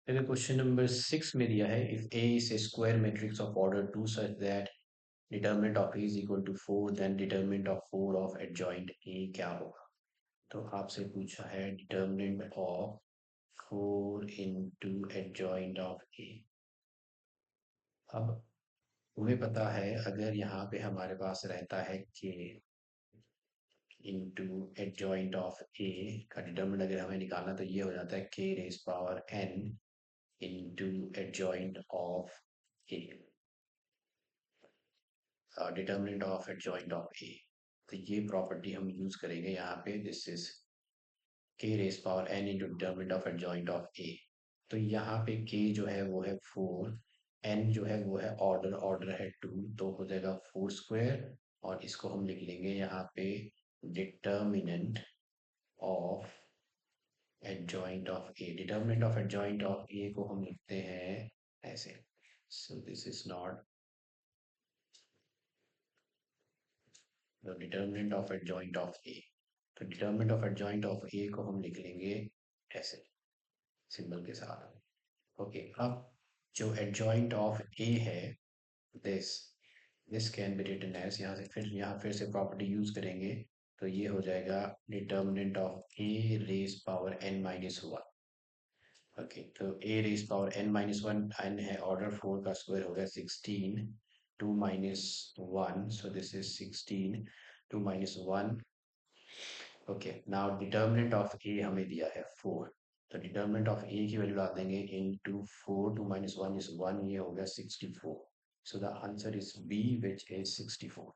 फिर question number 6 में दिया है if A is a square matrix of order 2 such that determinant of A is equal to 4 then determinant of 4 of adjoint A क्या होगा। तो आपसे पूछा है determinant of 4 into adjoint of A. अब तुम्हें पता है अगर यहाँ पे हमारे पास रहता है के इंटू एडजॉइंट ऑफ ए का डिटरमिनेंट अगर हमें निकालना तो ये हो जाता है K raise power N into adjoint of A, determinant of adjoint of A. तो ये प्रॉपर्टी हम यूज करेंगे यहाँ पे, this is K raise power N into determinant of adjoint of A. तो यहाँ पे के जो है वो है 4, एन जो है वो है ऑर्डर, ऑर्डर है 2, तो हो जाएगा 4 स्क्वायर। और इसको हम लिख लेंगे यहाँ पे determinant of adjoint of A. Determinant of adjoint of A को हम लिखते हैं ऐसे, so this is not the determinant of adjoint of A. तो determinant of adjoint of A को हम लिख लेंगे ऐसे सिंबल के साथ। ओके, अब जो एडजॉइंट ऑफ ए है this this can be written as, यहाँ फिर से प्रॉपर्टी यूज करेंगे तो ये हो जाएगा determinant of A raise power N minus one. Okay, तो A raise power N minus one, N है ऑर्डर 4 का स्क्वायर हो गया 16, 2 minus 1, so this is 16, 2 minus 1। Okay, now determinant of A हमें दिया है 4, तो डिटर्मिनेंट ऑफ ए की वैल्यू डाल देंगे इनटू 4, 2 माइनस 1 इज 1, ये हो गया 64। So the answer is B which is 64।